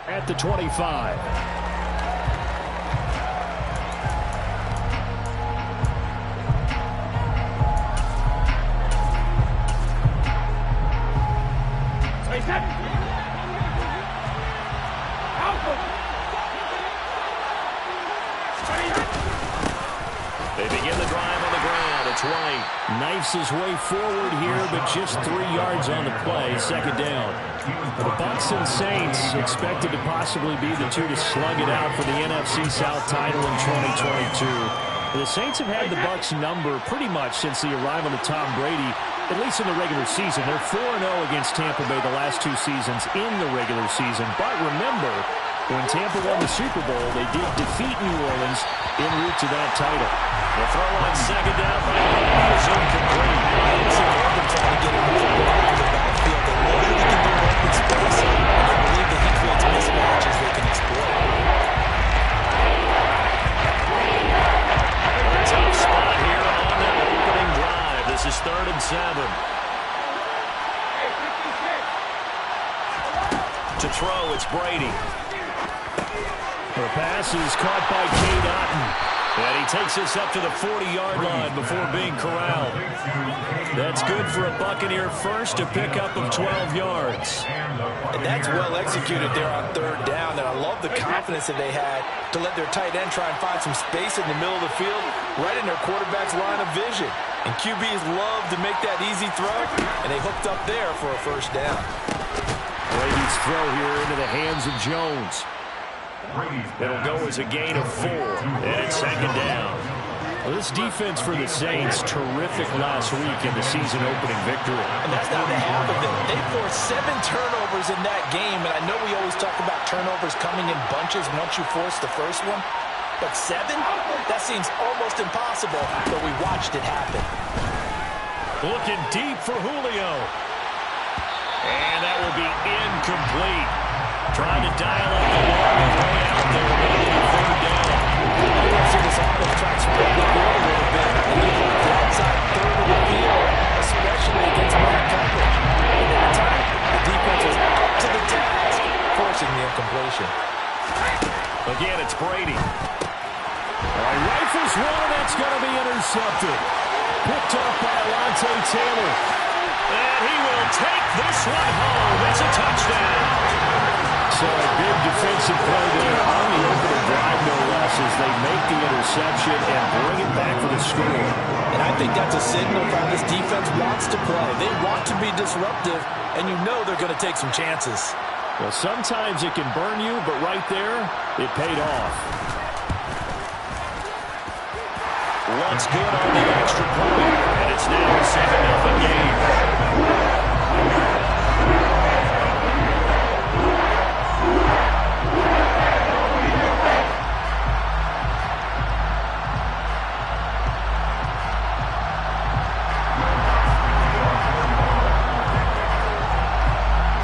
At the 25. They begin the drive on the ground. It's White. Knifes his way forward here, but just 3 yards on the play. Second down. The Bucs and Saints expected to possibly be the two to slug it out for the NFC South title in 2022. The Saints have had the Bucs number pretty much since the arrival of Tom Brady, at least in the regular season. They're 4-0 against Tampa Bay the last 2 seasons in the regular season. But remember, when Tampa won the Super Bowl, they did defeat New Orleans en route to that title. The throw on second down by Brady is incomplete. It's important trying to get him the ball out of the backfield. They know that he can do open space, and they believe that he creates mismatches they can exploit. A tough spot here on that opening drive. This is 3rd and 7. To throw, it's Brady. The pass is caught by Cade Otton. And he takes this up to the 40-yard line before being corralled. That's good for a Buccaneer first, a pickup of 12 yards. And that's well executed there on 3rd down. And I love the confidence that they had to let their tight end try and find some space in the middle of the field, right in their quarterback's line of vision. And QBs love to make that easy throw, and they hooked up there for a 1st down. Brady's throw here into the hands of Jones. It'll go as a gain of 4, and it's 2nd down. Well, this defense for the Saints, terrific last week in the season-opening victory. And that's not the half of it. They forced 7 turnovers in that game, and I know we always talk about turnovers coming in bunches once you force the first one, but 7? That seems almost impossible, but we watched it happen. Looking deep for Julio. And that will be incomplete. Trying to dial up the long way out there. 3rd down. I want to see this offense try to spread the field a little bit and get on the outside 3rd of the field, especially against man coverage. And at the time, the defense was up to the task, forcing the incompletion. Again, it's Brady. Rifles one, and that's going to be intercepted. Picked up by Alontae Taylor. And he will take this one home. It's a touchdown. So a big defensive play there on the opening drive, no less, as they make the interception and bring it back for the score. And I think that's a signal for how this defense wants to play. They want to be disruptive, and you know they're going to take some chances. Well, sometimes it can burn you, but right there, it paid off. What's good on the extra point, and it's now a 7-0 game.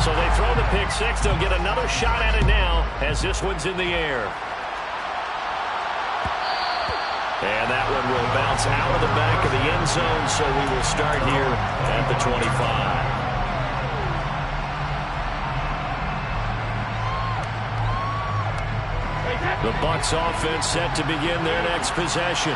So they throw the pick six. They'll get another shot at it now as this one's in the air. And that one will bounce out of the back of the end zone, so we will start here at the 25. The Bucs offense set to begin their next possession.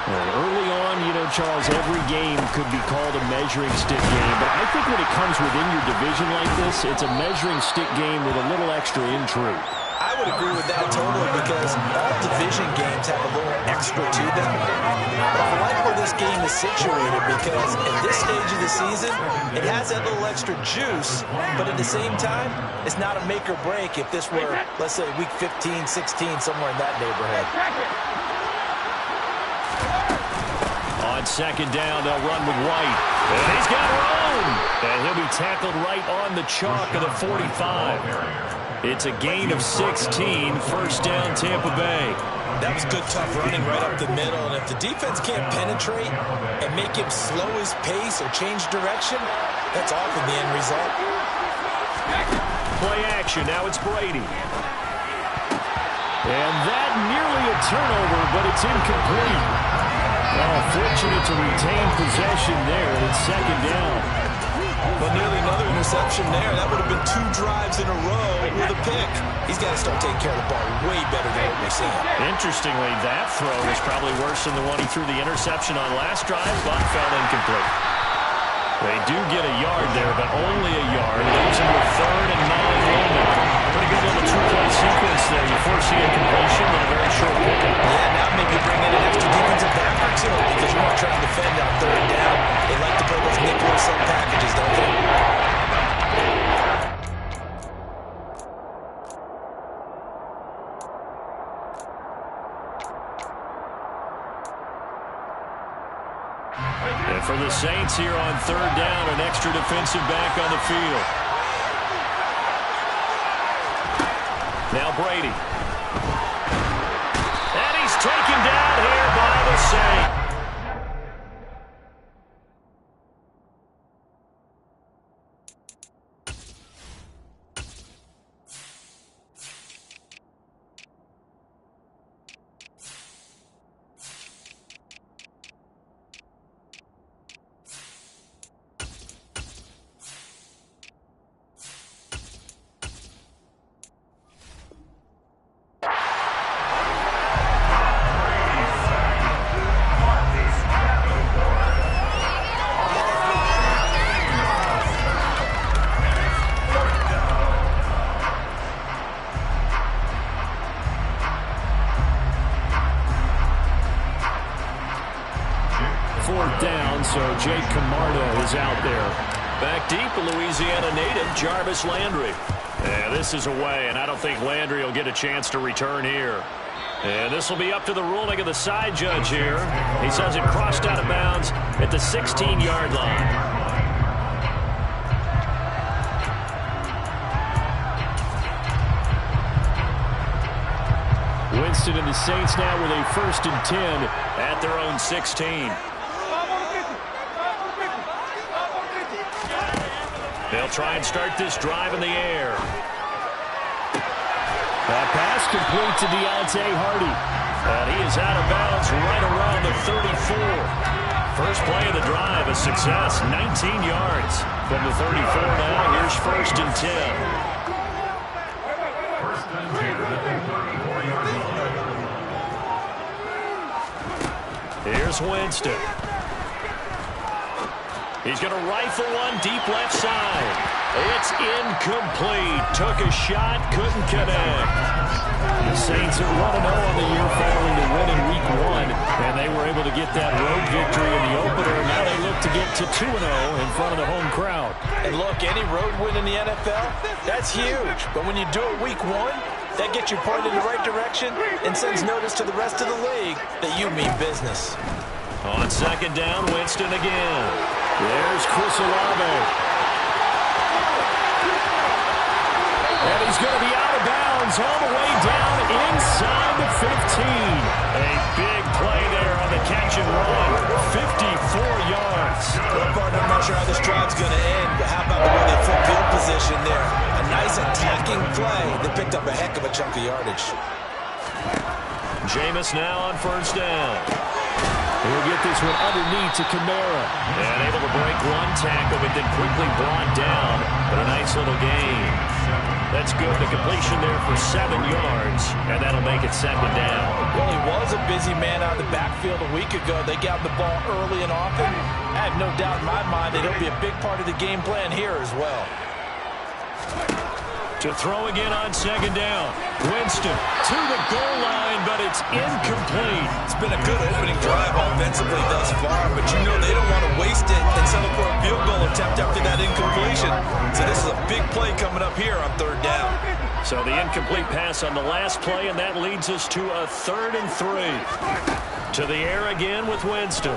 Well, early on, you know, Charles, every game could be called a measuring stick game. But I think when it comes within your division like this, it's a measuring stick game with a little extra intrigue. I would agree with that totally because all division games have a little extra to them. But I like where this game is situated because at this stage of the season, it has that little extra juice, but at the same time, it's not a make or break if this were, let's say, week 15, 16, somewhere in that neighborhood. On second down, they'll run with White. And he's got room. And he'll be tackled right on the chalk of the 45. It's a gain of 16, 1st down Tampa Bay. That was good, tough running right up the middle. And if the defense can't penetrate and make him slow his pace or change direction, that's often the end result. Play action. Now it's Brady. And that nearly a turnover, but it's incomplete. Oh, fortunate to retain possession there. It's second down. Well, nearly another interception there. That would have been 2 drives in a row with a pick. He's got to start taking care of the ball way better than what we're seeing. Interestingly, that throw was probably worse than the one he threw the interception on last drive, but fell incomplete. They do get a yard there, but only a yard. Leaves him with 3rd and 9 limit. Pretty good little 2-play sequence there. You foresee a completion and a very short pickup. Yeah, now maybe bring in an extra defensive back or two because you want to try to defend on 3rd down. They like to play those nickel or sub packages, don't they? And for the Saints here on 3rd down, an extra defensive back on the field. Now Brady. And he's taken down here by the Saints. So Jake Camarda is out there. Back deep, a Louisiana native, Jarvis Landry. Yeah, this is away, and I don't think Landry will get a chance to return here. And this will be up to the ruling of the side judge here. He says it crossed out of bounds at the 16-yard line. Winston and the Saints now with a 1st and 10 at their own 16. They'll try and start this drive in the air. That pass complete to Deontay Hardy. And he is out of bounds right around the 34. First play of the drive, a success, 19 yards. From the 34 now, here's 1st and 10. Here's Winston. He's going to rifle one deep left side. It's incomplete. Took a shot, couldn't connect. The Saints are 1-0 on the year following the win in Week 1, and they were able to get that road victory in the opener. Now they look to get to 2-0 in front of the home crowd. And look, any road win in the NFL, that's huge. But when you do it Week 1, that gets you pointed in the right direction and sends notice to the rest of the league that you mean business. On 2nd down, Winston again. There's Chris Olave. And he's going to be out of bounds all the way down inside the 15. A big play there on the catch and run. 54 yards. Well, partner, I'm not sure how this drive's going to end, but how about the way they flip field position there? A nice attacking play that picked up a heck of a chunk of yardage. Jameis now on 1st down. He'll get this one underneath to Kamara. And able to break one tackle, but then quickly brought down. But a nice little gain. That's good. The completion there for 7 yards, and that'll make it 2nd down. Well, he was a busy man out of the backfield a week ago. They got the ball early and often. I have no doubt in my mind that he'll be a big part of the game plan here as well. To throw again on 2nd down. Winston to the goal line, but it's incomplete. It's been a good opening drive offensively thus far, but you know they don't want to waste it and settle for a field goal attempt after that incompletion. So this is a big play coming up here on 3rd down. So the incomplete pass on the last play, and that leads us to a 3rd and 3. To the air again with Winston.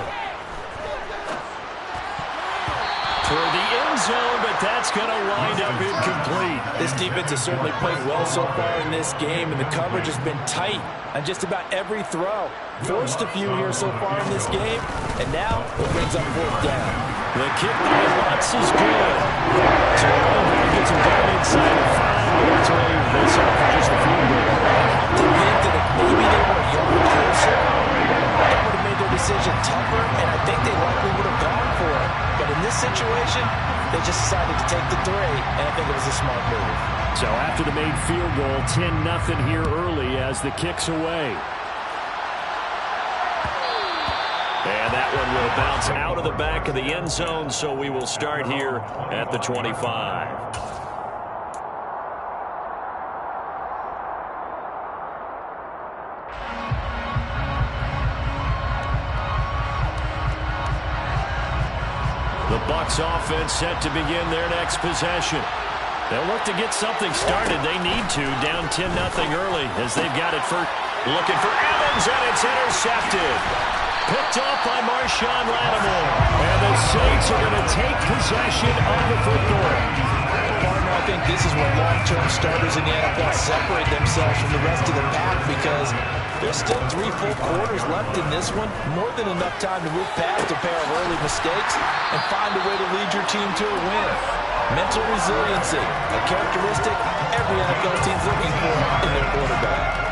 Toward the end zone, but that's going to wind up incomplete. This defense has certainly played well so far in this game, and the coverage has been tight on just about every throw. Forced a few here so far in this game, and now it brings up 4th down. The kick by Lutz is good. So gets him down inside the 5, but ultimately they settle for just a field goal. To think that if maybe they were a yard closer, that would have made their decision tougher, and I think they likely would have gone for it. But in this situation, they just decided to take the 3, and I think it was a smart move. So after the made field goal, 10-0 here early as the kick's away. And that one will bounce out of the back of the end zone, so we will start here at the 25. The Bucs offense set to begin their next possession. They'll look to get something started. They need to, down 10-0 early as they've got it first. Looking for Evans, and it's intercepted. Picked off by Marshawn Lattimore. And the Saints are going to take possession of the football. Partner, I think this is where long-term starters in the NFL separate themselves from the rest of the pack because there's still 3 full quarters left in this one. More than enough time to move past a pair of early mistakes and find a way to lead your team to a win. Mental resiliency, a characteristic every NFL team's looking for in their quarterback.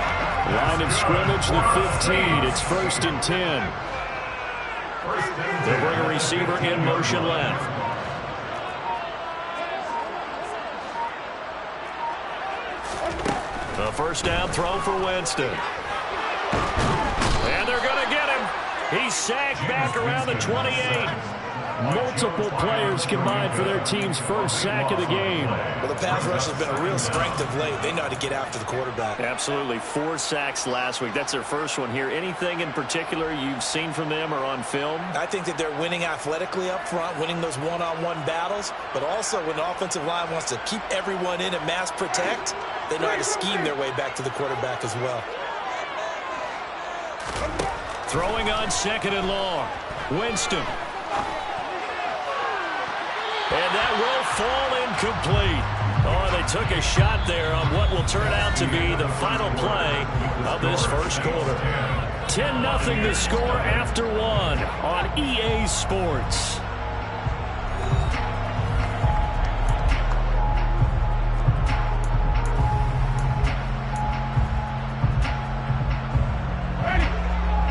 Line of scrimmage, the 15. It's 1st and 10. They'll bring a receiver in motion left. The first down throw for Winston. And they're going to get him. He's sacked back around the 28. Multiple players combined for their team's first sack of the game. Well, the pass rush has been a real strength of late. They know how to get after the quarterback. Absolutely. 4 sacks last week. That's their first one here. Anything in particular you've seen from them or on film? I think that they're winning athletically up front, winning those one-on-one battles, but also when the offensive line wants to keep everyone in and mass protect, they know how to scheme their way back to the quarterback as well. Throwing on 2nd and long. Winston. And that will fall incomplete. Oh, they took a shot there on what will turn out to be the final play of this first quarter. 10-0 the score after 1 on EA Sports.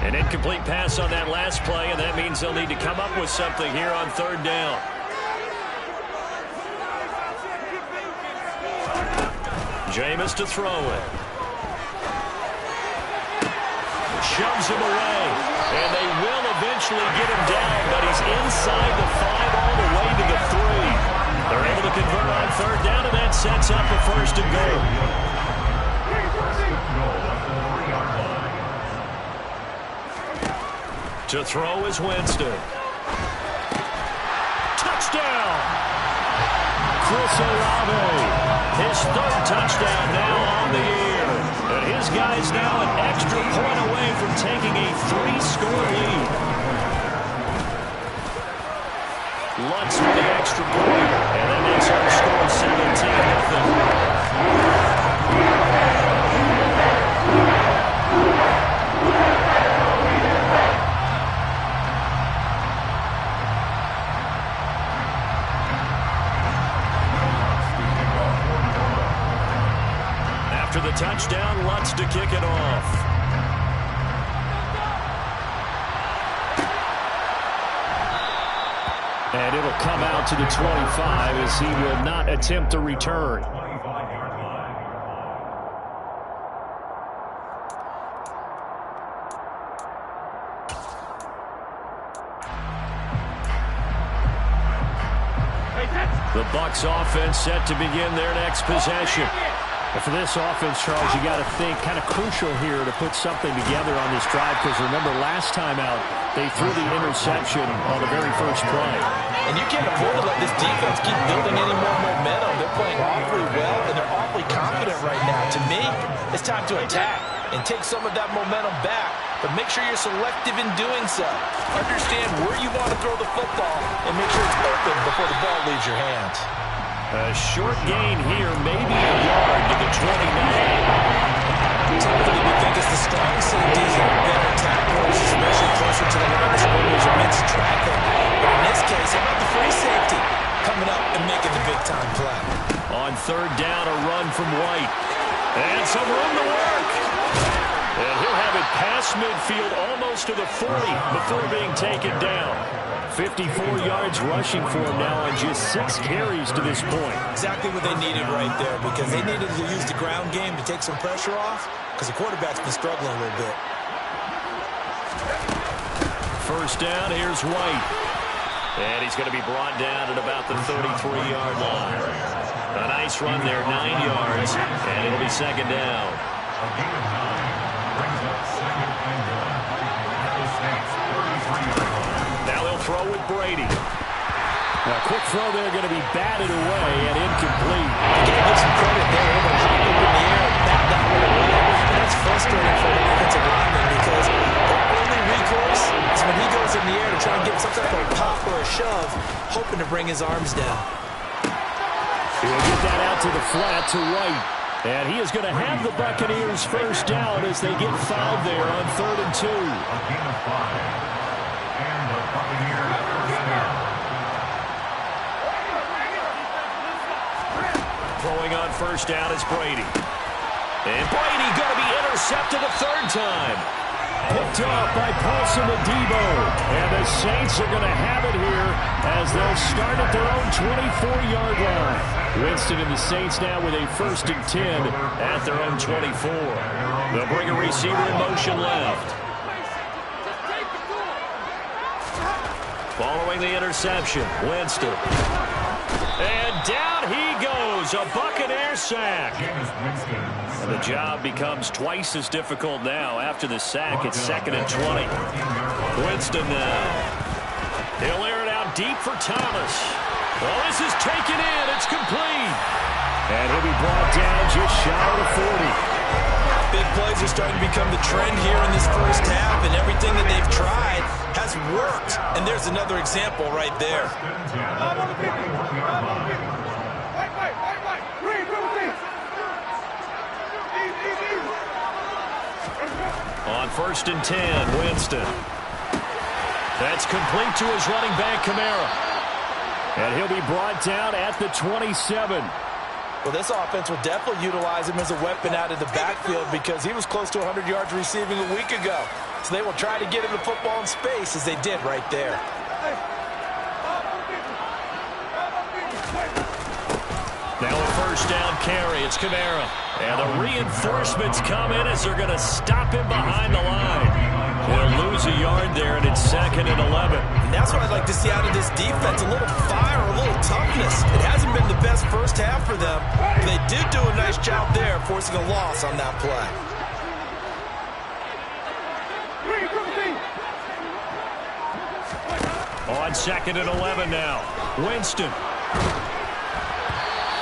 An incomplete pass on that last play, and that means they'll need to come up with something here on 3rd down. Jameis to throw it. Shoves him away. And they will eventually get him down, but he's inside the 5 all the way to the 3. They're able to convert on 3rd down, and that sets up a 1st and goal. To throw is Winston. Touchdown! Chris Olave. His 3rd touchdown now on the year. And his guy's now an extra point away from taking a 3-score lead. Lutz with the extra point. And that makes our score 17-0. After the touchdown, Lutz to kick it off. And it'll come out to the 25 as he will not attempt a return. The Bucs offense set to begin their next possession. But for this offense, Charles, you got to think kind of crucial here to put something together on this drive because remember last time out they threw the interception on the very first play. And you can't afford to let this defense keep building any more momentum. They're playing awfully well and they're awfully confident right now. To me, it's time to attack and take some of that momentum back. But make sure you're selective in doing so. Understand where you want to throw the football and make sure it's open before the ball leaves your hands. A short gain here, maybe a yard to the 29. Typically, we think it's the strong safeties and better tacklers, especially closer to the line of scrimmage amidst traffic. But in this case, how about the free safety coming up and making the big-time play? On 3rd down, a run from White. And some room to work. And he'll have it past midfield almost to the 40 before being taken down. 54 yards rushing for him now on just 6 carries to this point. Exactly what they needed right there, because they needed to use the ground game to take some pressure off, because the quarterback's been struggling a little bit. First down, here's White. And he's going to be brought down at about the 33-yard line. A nice run there, 9 yards, and it'll be second down. Now they'll throw with Brady. A quick throw there, going to be batted away and incomplete. Again, get some credit there. Able to hop up in the air and bat that one away. That's frustrating for the defensive lineman, because their only recourse is when he goes in the air to try and get some type of pop or a shove, hoping to bring his arms down. He'll get that out to the flat to White. And he is going to have the Buccaneers first down as they get fouled there on 3rd and 2. Throwing on first down is Brady. And Brady going to be intercepted a 3rd time. Picked off by Paulson Adebo. And the Saints are going to have it here as they'll start at their own 24-yard line. Winston and the Saints now with a 1st and 10 at their own 24. They'll bring a receiver in motion left. Following the interception, Winston. And down he goes, a Buccaneer sack. And the job becomes twice as difficult now after the sack. It's 2nd and 20. Winston now. He'll air it out deep for Thomas. Well, this is taken in. It's complete. And he'll be brought down just shy of the 40. Big plays are starting to become the trend here in this first half, and everything that they've tried has worked. And there's another example right there. On 1st and 10, Winston. That's complete to his running back, Kamara. And he'll be brought down at the 27. Well, this offense will definitely utilize him as a weapon out of the backfield, because he was close to 100 yards receiving a week ago. So they will try to get him the football in space, as they did right there. Now a first down carry. It's Kamara. And the reinforcements come in as they're going to stop him behind the line. They'll lose a yard there, and it's 2nd and 11. And that's what I'd like to see out of this defense, a little fire, a little toughness. It hasn't been the best first half for them, but they did do a nice job there, forcing a loss on that play. On 2nd and 11 now. Winston.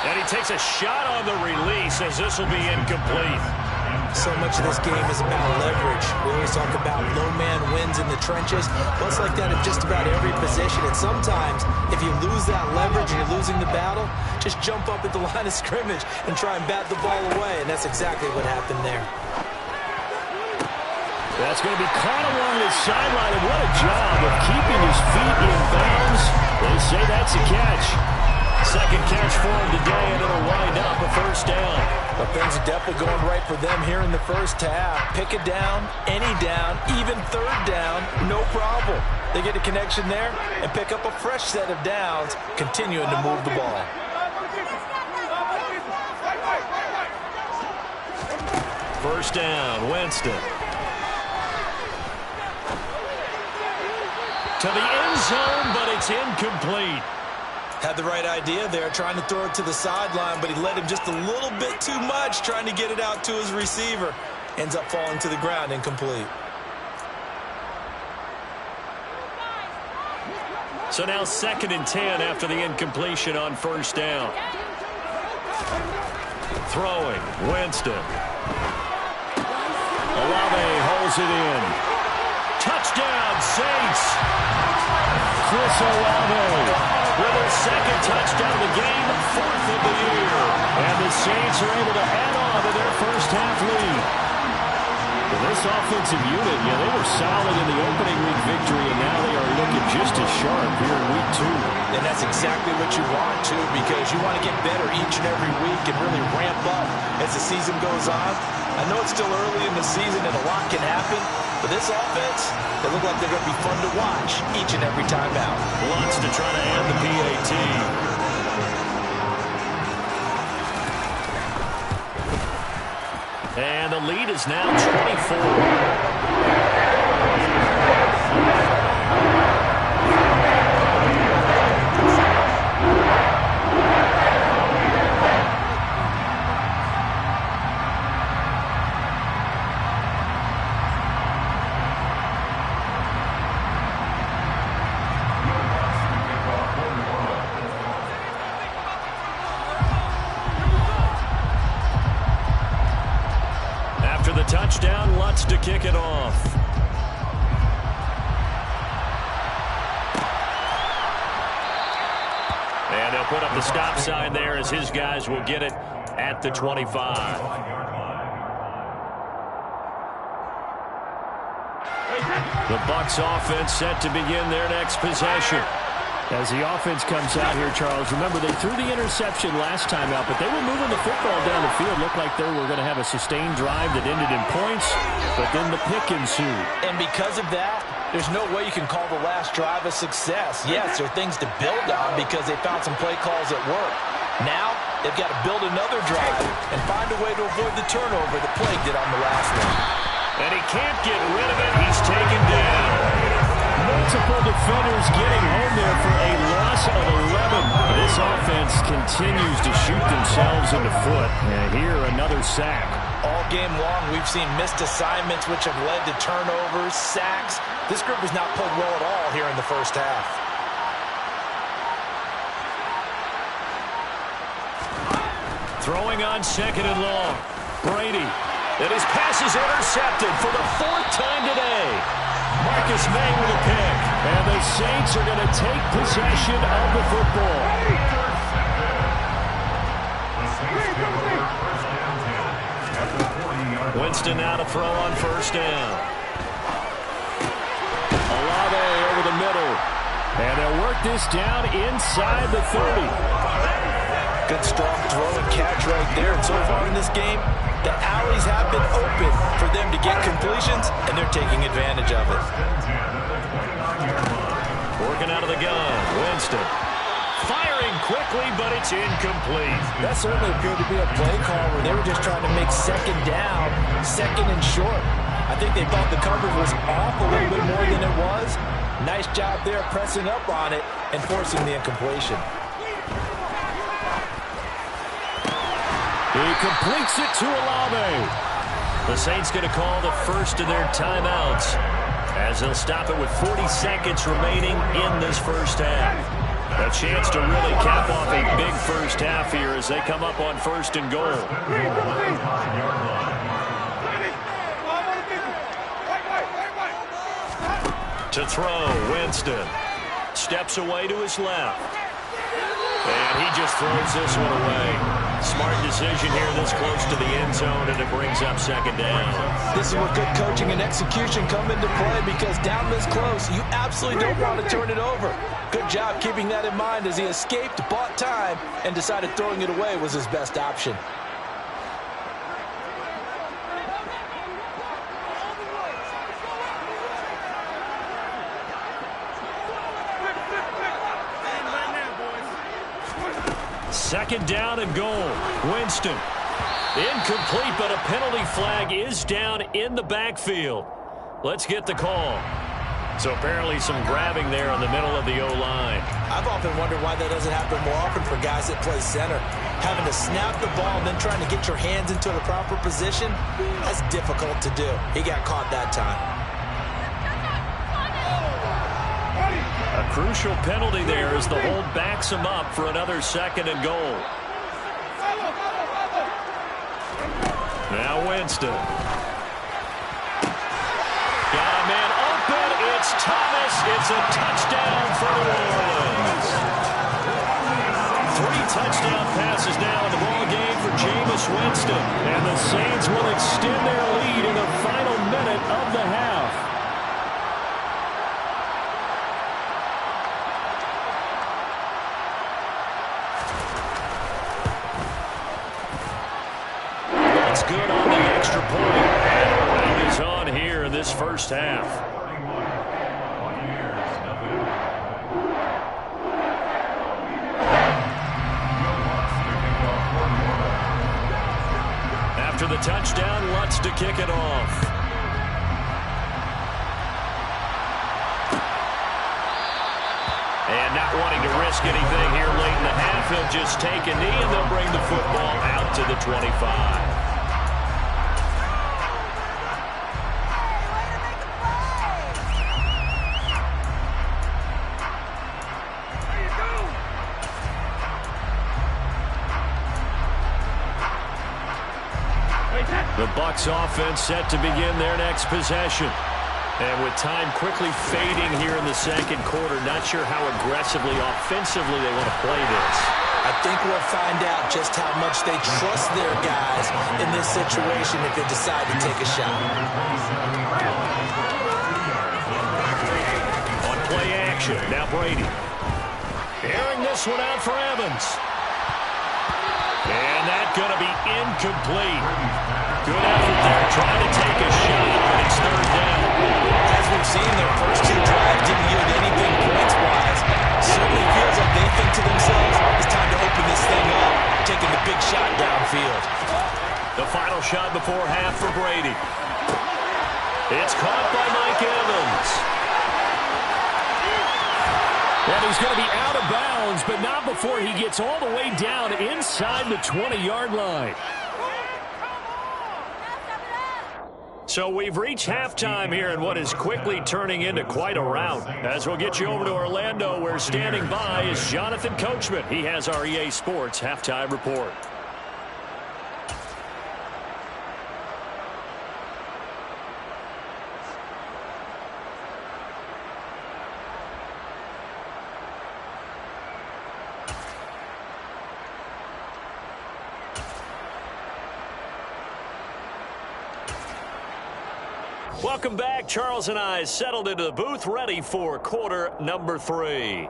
And he takes a shot on the release, as this will be incomplete. So much of this game is about leverage. We always talk about no man wins in the trenches. Well, it's like that in just about every position. And sometimes, if you lose that leverage and you're losing the battle, just jump up at the line of scrimmage and try and bat the ball away. And that's exactly what happened there. That's going to be caught along the sideline. And what a job of keeping his feet in bounds. They say that's a catch. Second catch for him today, and it'll wind up a first down. Well, things are definitely going right for them here in the first half. Pick a down, any down, even 3rd down, no problem. They get a connection there and pick up a fresh set of downs, continuing to move the ball. First down, Winston. To the end zone, but it's incomplete. Had the right idea there, trying to throw it to the sideline, but he led him just a little bit too much, trying to get it out to his receiver. Ends up falling to the ground, incomplete. So now 2nd and 10 after the incompletion on first down. Throwing, Winston. Olave holds it in. Touchdown, Saints. Chris Olave with their 2nd touchdown of the game, 4th of the year. And the Saints are able to add on to their first half lead. Well, this offensive unit, they were solid in the opening week victory, and now they are looking just as sharp here in week 2. And that's exactly what you want, too, because you want to get better each and every week and really ramp up as the season goes on. I know it's still early in the season and a lot can happen, but this offense, they look like they're going to be fun to watch each and every time out. Wants to try to add the PAT. And the lead is now 24. After the touchdown, Lutz to kick it off. And they'll put up the stop sign there as his guys will get it at the 25. The Bucs offense set to begin their next possession. As the offense comes out here, Charles, remember they threw the interception last time out, but they were moving the football down the field. Looked like they were going to have a sustained drive that ended in points, but then the pick ensued. And because of that, there's no way you can call the last drive a success. Yes, there are things to build on because they found some play calls that work. Now, they've got to build another drive and find a way to avoid the turnover that plagued it on the last one. And he can't get rid of it. He's taken down. Multiple defenders getting home there for a loss of 11. This offense continues to shoot themselves in the foot. And here, another sack. All game long, we've seen missed assignments which have led to turnovers, sacks. This group has not played well at all here in the first half. Throwing on second and long. Brady. And his pass is intercepted for the fourth time today. Marcus May with a pick. And the Saints are going to take possession of the football. Winston now to throw on first down. Olave over the middle. And they'll work this down inside the 30. Good strong throw and catch right there. And so far in this game, the alleys have been open for them to get completions, and they're taking advantage of it. Working out of the gun, Winston. Firing quickly, but it's incomplete. That certainly appeared to be a play call where they were just trying to make second down, second and short. I think they thought the coverage was off a little bit more than it was. Nice job there pressing up on it and forcing the incompletion. He completes it to Olave. The Saints going to call the first of their timeouts as they'll stop it with 40 seconds remaining in this first half. A chance to really cap off a big first half here as they come up on first and goal. To throw, Winston. Steps away to his left. And he just throws this one away. Smart decision here this close to the end zone, and it brings up second down. This is where good coaching and execution come into play because down this close, you absolutely don't want to turn it over. Good job keeping that in mind as he escaped, bought time, and decided throwing it away was his best option. Second down and goal. Winston. Incomplete, but a penalty flag is down in the backfield. Let's get the call. So apparently some grabbing there in the middle of the O-line. I've often wondered why that doesn't happen more often for guys that play center. Having to snap the ball and then trying to get your hands into the proper position, that's difficult to do. He got caught that time. A crucial penalty there as the hold backs him up for another second and goal. Now Winston. Got a man open. It's Thomas. It's a touchdown for New Orleans. 3 touchdown passes now in the ball game for Jameis Winston. And the Saints will extend their lead in the final minute of the half. Good on the extra point. And it is on here in this first half. After the touchdown, Lutz to kick it off. And not wanting to risk anything here late in the half, he'll just take a knee and they'll bring the football out to the 25. The Bucs offense set to begin their next possession. And with time quickly fading here in the second quarter, not sure how aggressively, offensively they want to play this. I think we'll find out just how much they trust their guys in this situation if they decide to take a shot. On play action, now Brady. Airing this one out for Evans. And that's going to be incomplete. Good effort there, trying to take a shot, but it's third down. As we've seen, their first two drives didn't yield anything points-wise. Certainly feels like they think to themselves, it's time to open this thing up, taking the big shot downfield. The final shot before half for Brady. It's caught by Mike Evans. And he's going to be out of bounds, but not before he gets all the way down inside the 20-yard line. So we've reached halftime here in what is quickly turning into quite a rout. As we'll get you over to Orlando, where standing by is Jonathan Coachman. He has our EA Sports halftime report. Welcome back. Charles and I settled into the booth, ready for quarter number 3.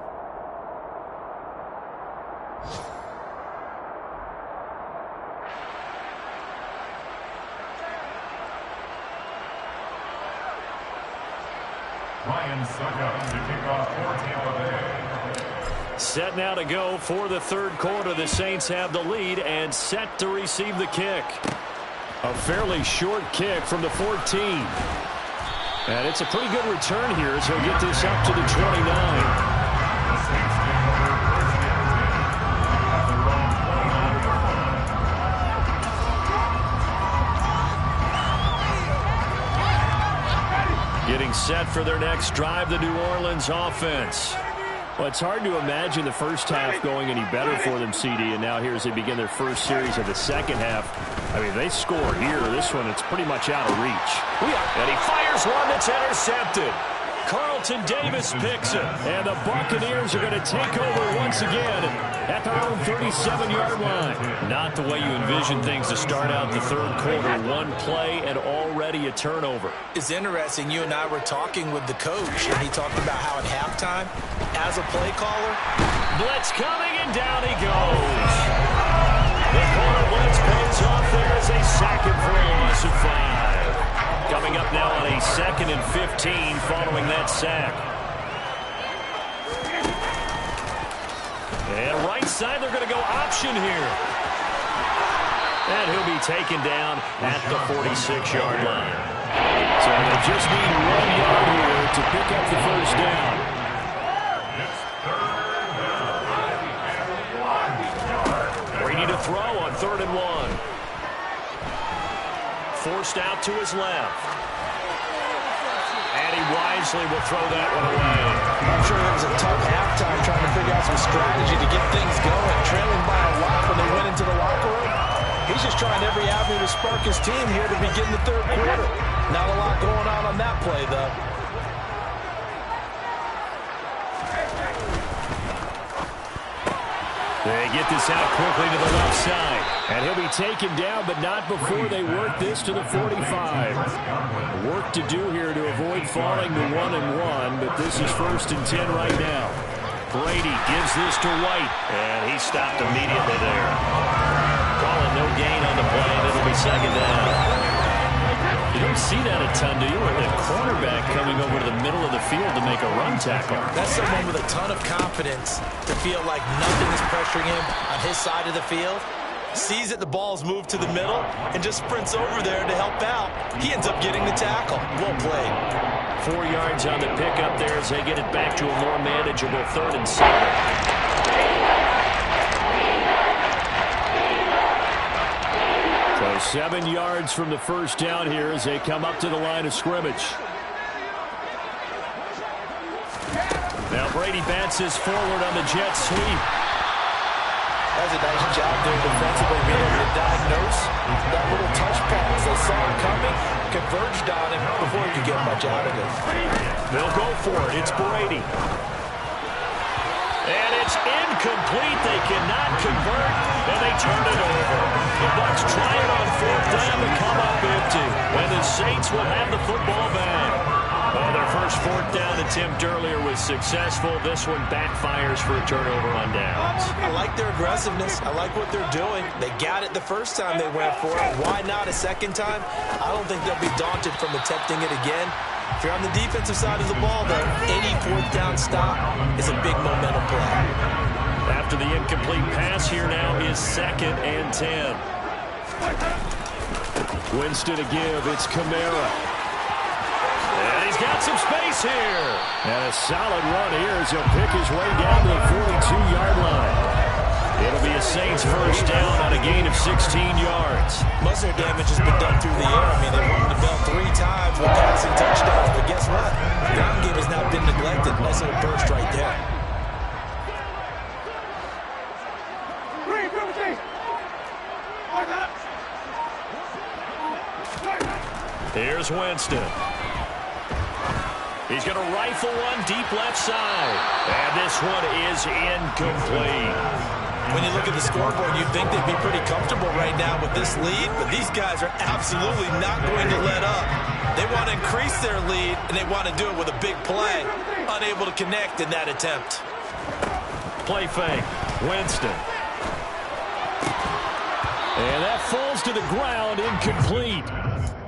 Ryan Suckup to kick off for Tampa Bay. Set now to go for the third quarter. The Saints have the lead and set to receive the kick. A fairly short kick from the 14. And it's a pretty good return here as he'll get this up to the 29. Getting set for their next drive, the New Orleans offense. Well, it's hard to imagine the first half going any better for them, CD, and now here as they begin their first series of the second half. I mean, they score here. This one, it's pretty much out of reach. And he fires one that's intercepted. Carlton Davis picks it. And the Buccaneers are going to take over once again at their own 37-yard line. Not the way you envision things to start out the third quarter. One play and already a turnover. It's interesting. You and I were talking with the coach, and he talked about how at halftime, as a play caller, blitz coming, and down he goes. The corner blitz pays off there as a sack and for a loss of 5. Coming up now on a 2nd and 15 following that sack. And right side, they're going to go option here. And he'll be taken down at the 46-yard line. So they just need 1 yard here to pick up the first down. Brady to throw on 3rd and 1. Forced out to his left. And he wisely will throw that one away. I'm sure it was a tough halftime trying to figure out some strategy to get things going. Trailing by a lot when they went into the locker room. He's just trying every avenue to spark his team here to begin the third quarter. Not a lot going on that play, though. They get this out quickly to the left side. And he'll be taken down, but not before they work this to the 45. Work to do here to avoid falling to 1-1, but this is 1st and 10 right now. Brady gives this to White, and he stopped immediately there. Calling no gain on the play, and it'll be 2nd down. You don't see that a ton, do you? Where the cornerback coming over to the middle of the field to make a run tackle. That's someone with a ton of confidence to feel like nothing is pressuring him on his side of the field. Sees that the ball's moved to the middle and just sprints over there to help out. He ends up getting the tackle. Well played. 4 yards on the pickup there as they get it back to a more manageable 3rd and 7. So 7 yards from the first down here as they come up to the line of scrimmage. Now Brady bounces forward on the jet sweep. That's a nice job there defensively, being able to diagnose that little touch pass. They saw him coming, converged on him before he could get much out of it. They'll go for it. It's Brady. And it's incomplete. They cannot convert, and they turn it over. The Bucs try it on 4th down to come up empty. And the Saints will have the football back. Well, their first 4th down attempt earlier was successful. This one backfires for a turnover on downs. I like their aggressiveness. I like what they're doing. They got it the first time they went for it. Why not a second time? I don't think they'll be daunted from attempting it again. If you're on the defensive side of the ball, though, any 4th down stop is a big momentum play. After the incomplete pass, here now is 2nd and 10. Winston to give. It's Kamara. And he's got some space here. And a solid run here as he'll pick his way down to the 42-yard line. It'll be a Saints first down on a gain of 16 yards. Most of their damage has been done through the air. I mean, they've rung the bell 3 times with passing touchdowns. But guess what? The ground game has not been neglected. Nice little burst right there. Here's Winston. He's going to rifle one deep left side. And this one is incomplete. When you look at the scoreboard, you'd think they'd be pretty comfortable right now with this lead, but these guys are absolutely not going to let up. They want to increase their lead, and they want to do it with a big play. Unable to connect in that attempt. Play fake. Winston. And that falls to the ground, incomplete.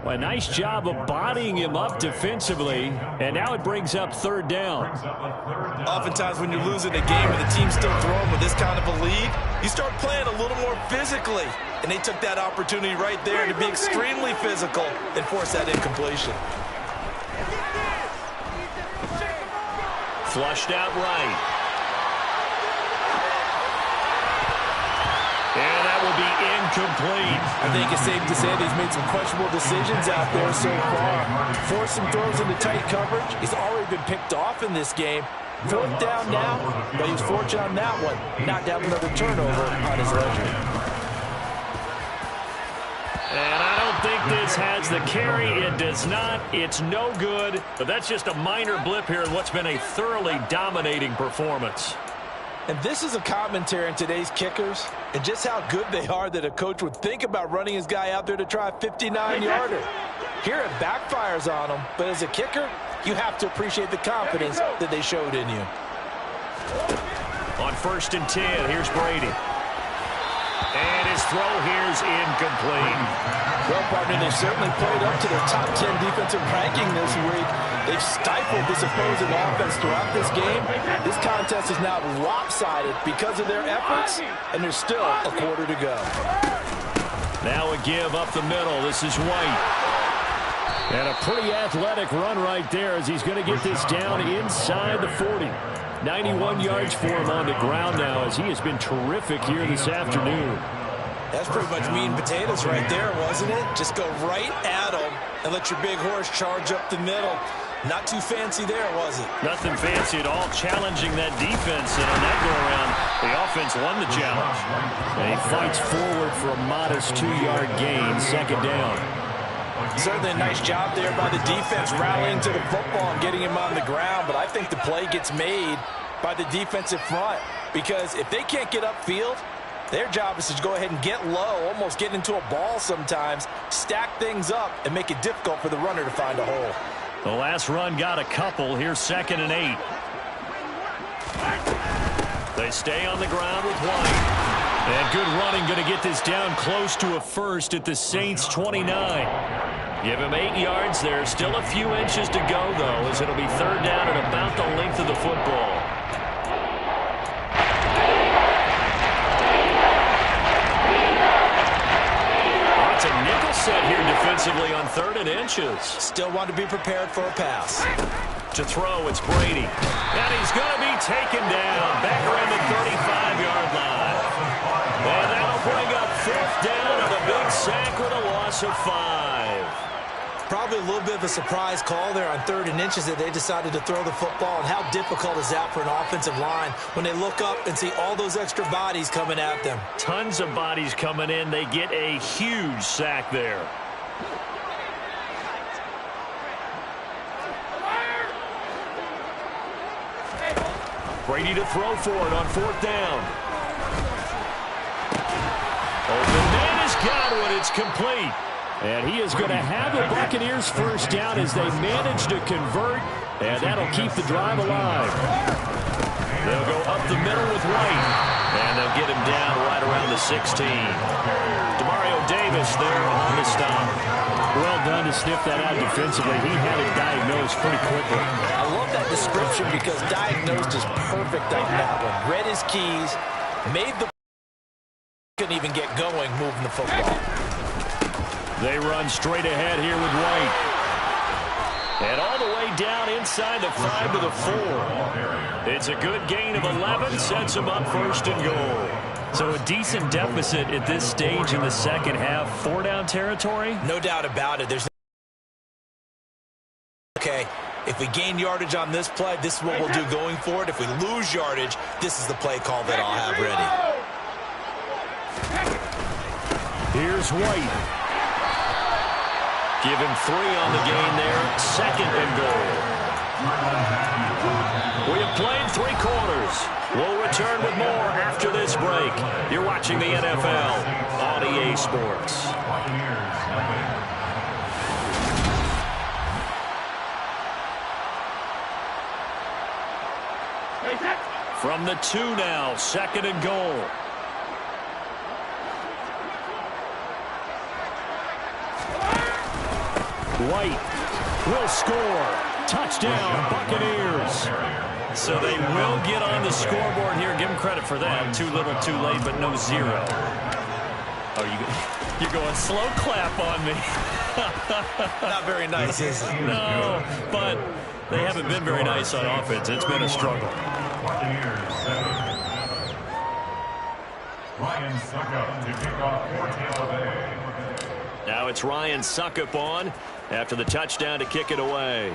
Well, a nice job of bodying him up defensively, and now it brings up 3rd down. Oftentimes when you're losing a game and the team's still throwing with this kind of a lead, you start playing a little more physically. And they took that opportunity right there to be extremely physical and force that incompletion. Flushed out right. And that will be incomplete. I think it's safe to say that he's made some questionable decisions out there so far. Forced some throws into tight coverage. He's already been picked off in this game. 4th down now, but he was fortunate on that one. Knocked down another turnover on his ledger. And I don't think this has the carry. It does not. It's no good. But that's just a minor blip here in what's been a thoroughly dominating performance. And this is a commentary on today's kickers and just how good they are that a coach would think about running his guy out there to try a 59-yarder. Here it backfires on him, but as a kicker, you have to appreciate the confidence that they showed in you. On 1st and 10, here's Brady. And his throw here's incomplete. Well, partner, they've certainly played up to their top 10 defensive ranking this week. They've stifled this opposing offense throughout this game. This contest is now lopsided because of their efforts, and there's still a quarter to go. Now a give up the middle. This is White. And a pretty athletic run right there as he's going to get this down inside the 40. 91 yards for him on the ground now as he has been terrific here this afternoon. That's pretty much meat and potatoes right there, wasn't it? Just go right at him and let your big horse charge up the middle. Not too fancy there, was it? Nothing fancy at all, challenging that defense. And on that go-around, the offense won the challenge. And he fights forward for a modest 2-yard gain, 2nd down. Certainly a nice job there by the defense rallying to the football and getting him on the ground. But I think the play gets made by the defensive front because if they can't get upfield, their job is to go ahead and get low, almost get into a ball sometimes, stack things up, and make it difficult for the runner to find a hole. The last run got a couple. Here's 2nd and 8. They stay on the ground with White. And good running, going to get this down close to a first at the Saints 29. Give him 8 yards there. Still a few inches to go, though, as it'll be third down at about the length of the football. It's a nickel set here defensively on 3rd and inches. Still want to be prepared for a pass. To throw, it's Brady. And he's going to be taken down back around the 35-yard line. And that'll bring up 4th down and a big sack with a loss of 5. Probably a little bit of a surprise call there on 3rd and inches that they decided to throw the football. And how difficult is that for an offensive line when they look up and see all those extra bodies coming at them? Tons of bodies coming in. They get a huge sack there. Brady to throw for it on 4th down. Open man is Godwin. It's complete. And he is going to have the Buccaneers first down as they manage to convert, and that'll keep the drive alive. They'll go up the middle with White, and they'll get him down right around the 16. Demario Davis there on the stop. Well done to sniff that out defensively. He had it diagnosed pretty quickly. I love that description because diagnosed is perfect on that one. Read his keys, made the couldn't even get going moving the football. They run straight ahead here with White. And all the way down inside the 5 to the 4. It's a good gain of 11, sets them up 1st and goal. So a decent deficit at this stage in the second half. 4-down territory? No doubt about it. There's okay, if we gain yardage on this play, this is what we'll do going forward. If we lose yardage, this is the play call that I'll have ready. Here's White. Give him 3 on the gain there. 2nd and goal. We have played 3 quarters. We'll return with more after this break. You're watching the NFL on EA Sports. From the 2 now, 2nd and goal. White will score. Touchdown, Buccaneers. So they will get on the scoreboard here. Give them credit for that. Too little, too late, but no 0. Oh, you're going slow clap on me. Not very nice, is it? No, but they haven't been very nice on offense. It's been a struggle. Ryan Suckup to kick off for Tampa Bay. Now it's Ryan Suckup on after the touchdown to kick it away.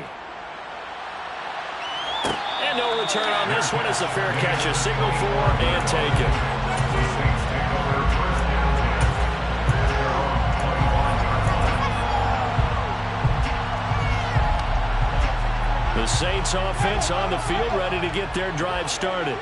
And no return on this one. It's a fair catch, a signal for and taken. The Saints offense on the field, ready to get their drive started.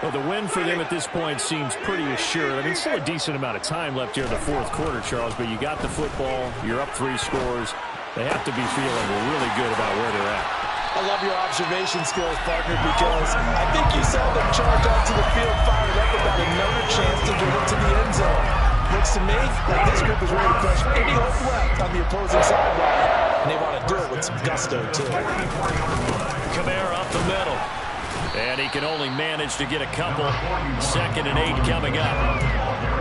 Well, the win for them at this point seems pretty assured. I mean, still a decent amount of time left here in the 4th quarter, Charles, but you got the football, you're up 3 scores. They have to be feeling really good about where they're at. I love your observation skills, partner, because I think you saw them charge onto the field, fired up about another chance to get into the end zone. Looks to me like this group is ready to crush any hope left on the opposing sideline, and they want to do it with some gusto, too. Kamara up the middle. And he can only manage to get a couple. 2nd and 8 coming up.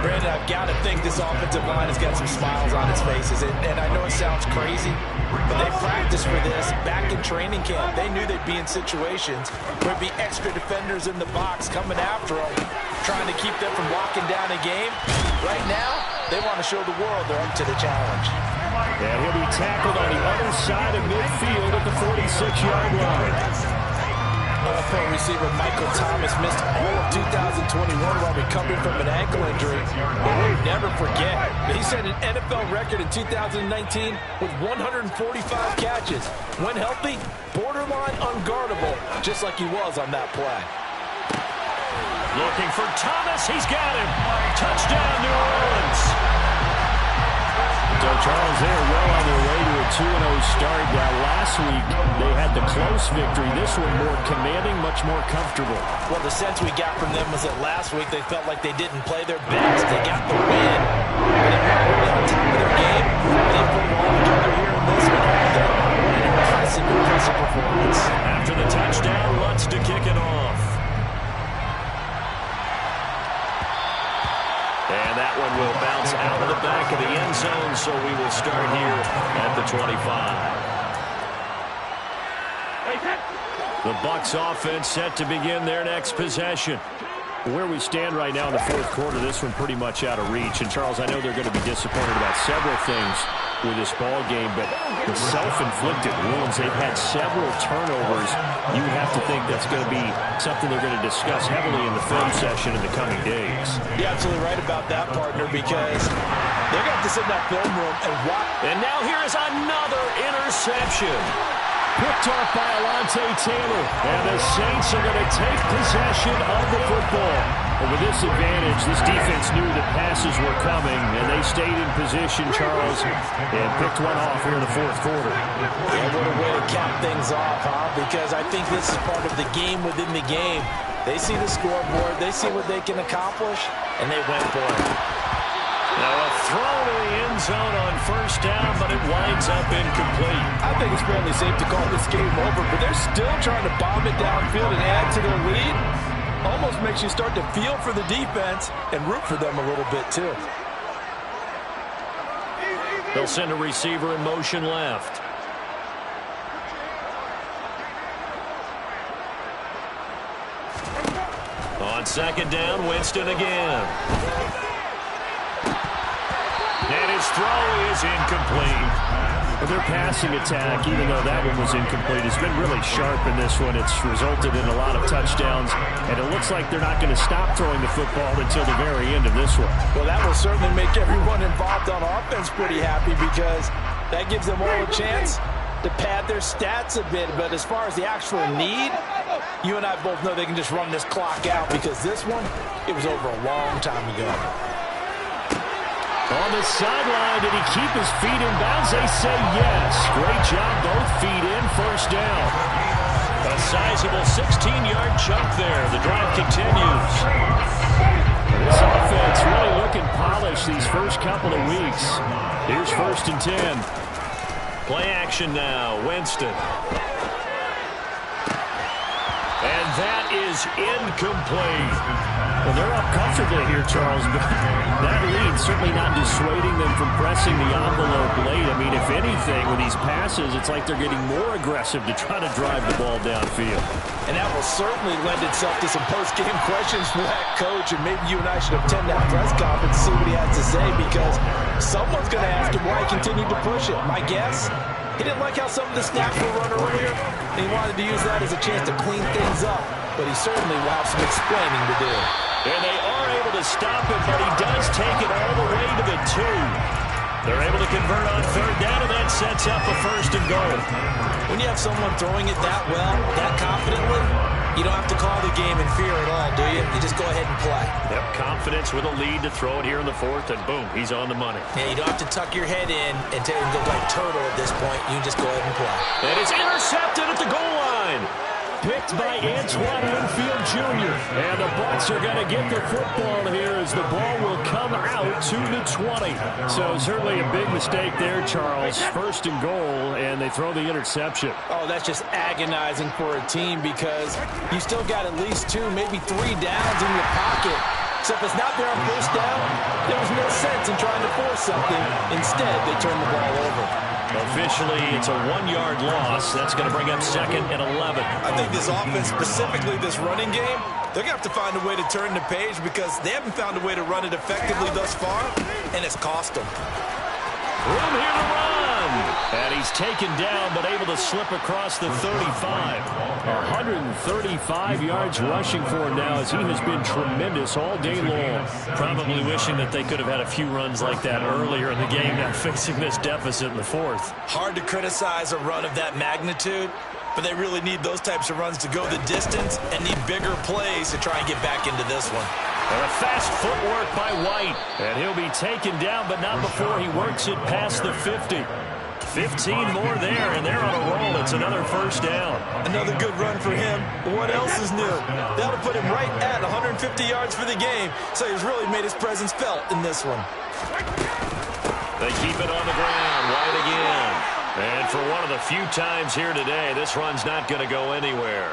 Brandon, I've got to think this offensive line has got some smiles on its faces. And I know it sounds crazy, but they practiced for this back in training camp. They knew they'd be in situations where there'd be extra defenders in the box coming after them, trying to keep them from locking down a game. Right now, they want to show the world they're up to the challenge. And he'll be tackled on the other side of midfield at the 46-yard line. Pro receiver Michael Thomas missed all of 2021 while recovering from an ankle injury. But we'll never forget that he set an NFL record in 2019 with 145 catches. When healthy, borderline unguardable, just like he was on that play. Looking for Thomas. He's got him. Touchdown, New Orleans. So, Charles, they are well on their way to a 2-0 start. Now, last week, they had the close victory. This one more commanding, much more comfortable. Well, the sense we got from them was that last week they felt like they didn't play their best. They got the win, but they weren't really on top of their game. They put it all together here in this one. What an impressive performance. After the touchdown, wants to kick it off. And that one will bounce out of the back of the end zone, so we will start here at the 25. The Bucs offense set to begin their next possession. Where we stand right now in the fourth quarter, this one pretty much out of reach. And, Charles, I know they're going to be disappointed about several things with this ball game, but the self-inflicted wounds, they've had several turnovers. You have to think that's going to be something they're going to discuss heavily in the film session in the coming days. You're absolutely right about that, partner, because they're going to have to sit in that film room and watch. And now here is another interception. Picked off by Alontae Taylor. And the Saints are going to take possession of the football. And with this advantage, this defense knew that passes were coming, and they stayed in position, Charles, and picked one off here in the fourth quarter. Yeah, what a way to cap things off, huh? Because I think this is part of the game within the game. They see the scoreboard, they see what they can accomplish, and they went for it. Now a throw to the end zone on first down, but it winds up incomplete. I think it's fairly safe to call this game over, but they're still trying to bomb it downfield and add to their lead. Almost makes you start to feel for the defense and root for them a little bit too. They'll send a receiver in motion left. On second down, Winston again. And his throw is incomplete. But their passing attack, even though that one was incomplete, has been really sharp in this one. It's resulted in a lot of touchdowns, and it looks like they're not going to stop throwing the football until the very end of this one. Well, that will certainly make everyone involved on offense pretty happy, because that gives them all a chance to pad their stats a bit. But as far as the actual need, you and I both know they can just run this clock out, because this one, it was over a long time ago. On the sideline, did he keep his feet in bounds? They say yes. Great job, both feet in, first down. A sizable 16-yard chunk there. The drive continues. This offense really looking polished these first couple of weeks. Here's 1st and 10. Play action now, Winston. And that is incomplete. Well, they're up comfortably here, Charles, but that lead certainly not dissuading them from pressing the envelope late. I mean, if anything, with these passes, it's like they're getting more aggressive to try to drive the ball downfield. And that will certainly lend itself to some post-game questions for that coach, and maybe you and I should attend that press conference and see what he has to say, because someone's going to ask him why he continued to push it. My guess, he didn't like how some of the snaps were run earlier, and he wanted to use that as a chance to clean things up, but he certainly will have some explaining to do. And they are able to stop it, but he does take it all the way to the 2. They're able to convert on third down, and that sets up a 1st and goal. When you have someone throwing it that well, that confidently, you don't have to call the game in fear at all, do you? You just go ahead and play. Yep, confidence with a lead to throw it here in the 4th, and boom, he's on the money. Yeah, you don't have to tuck your head in and go like turtle at this point. You can just go ahead and play. And it's intercepted at the goal line. Picked by Antoine Winfield Jr. And the Bucs are going to get the football here as the ball will come out to the 20. So certainly a big mistake there, Charles. 1st and goal, and they throw the interception. Oh, that's just agonizing for a team, because you still got at least 2, maybe 3 downs in your pocket. So if it's not there on first down, there was no sense in trying to force something. Instead, they turn the ball over. Officially, it's a 1-yard loss. That's going to bring up 2nd and 11. I think this offense, specifically this running game, they're going to have to find a way to turn the page, because they haven't found a way to run it effectively thus far, and it's cost them. Room here to run. And he's taken down, but able to slip across the 35. 135 yards rushing for him now, as he has been tremendous all day long. Probably wishing that they could have had a few runs like that earlier in the game, now facing this deficit in the 4th. Hard to criticize a run of that magnitude, but they really need those types of runs to go the distance and need bigger plays to try and get back into this one. And a fast footwork by White. And he'll be taken down, but not before he works it past the 50. 15 more there, and they're on a roll. It's another first down. Another good run for him. What else is new? That'll put him right at 150 yards for the game, so he's really made his presence felt in this one. They keep it on the ground. White again. And for one of the few times here today, this run's not going to go anywhere.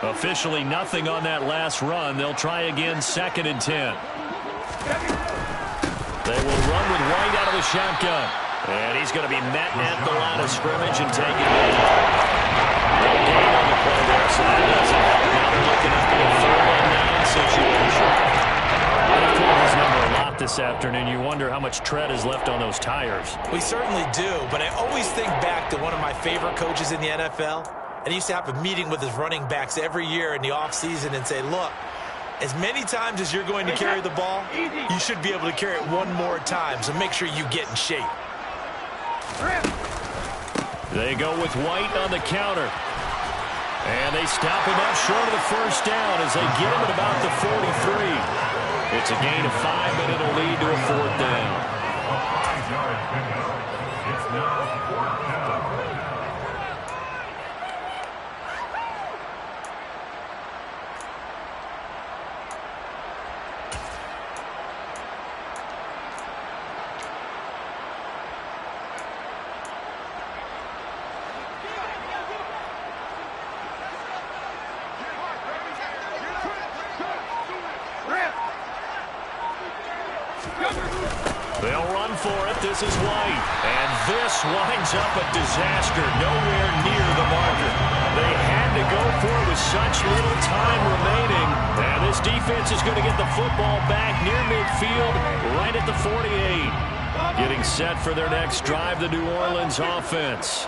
Officially nothing on that last run. They'll try again, 2nd and 10. They will run with White out of the shotgun. And he's going to be met at the line of scrimmage and taken down. No gain on the play there, so that doesn't help. Now they're looking at the 4-on-9 situation. I've told this number a lot this afternoon. You wonder how much tread is left on those tires. We certainly do, but I always think back to one of my favorite coaches in the NFL. And he used to have a meeting with his running backs every year in the offseason and say, look, as many times as you're going to carry the ball, you should be able to carry it one more time, so make sure you get in shape. They go with White on the counter. And they stop him up short of the first down as they get him at about the 43. It's a gain of 5, but it'll lead to a 4th down. It's now 4th down. They'll run for it. This is White. And this winds up a disaster. Nowhere near the marker. They had to go for it with such little time remaining. And this defense is going to get the football back near midfield, right at the 48. Getting set for their next drive, the New Orleans offense.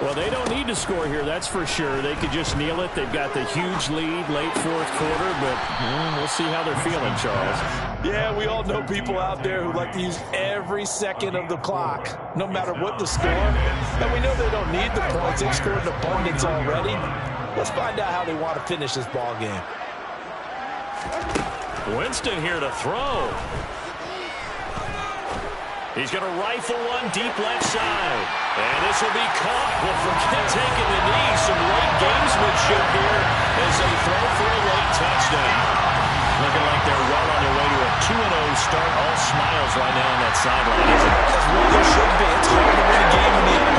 Well, they don't need to score here, that's for sure. They could just kneel it. They've got the huge lead, late 4th quarter, but we'll see how they're feeling, Charles. Yeah, we all know people out there who like to use every second of the clock, no matter what the score. And we know they don't need the points. They've scored in abundance already. Let's find out how they want to finish this ball game. Winston here to throw. He's going to rifle one deep left side. And this will be caught. Well, forget taking the knee. Some late gamesmanship here as they throw for a late touchdown. Looking like they're well on their way to a 2-0 start. All smiles right now on that sideline, isn't it? As well they should be. It's hard to win a game in the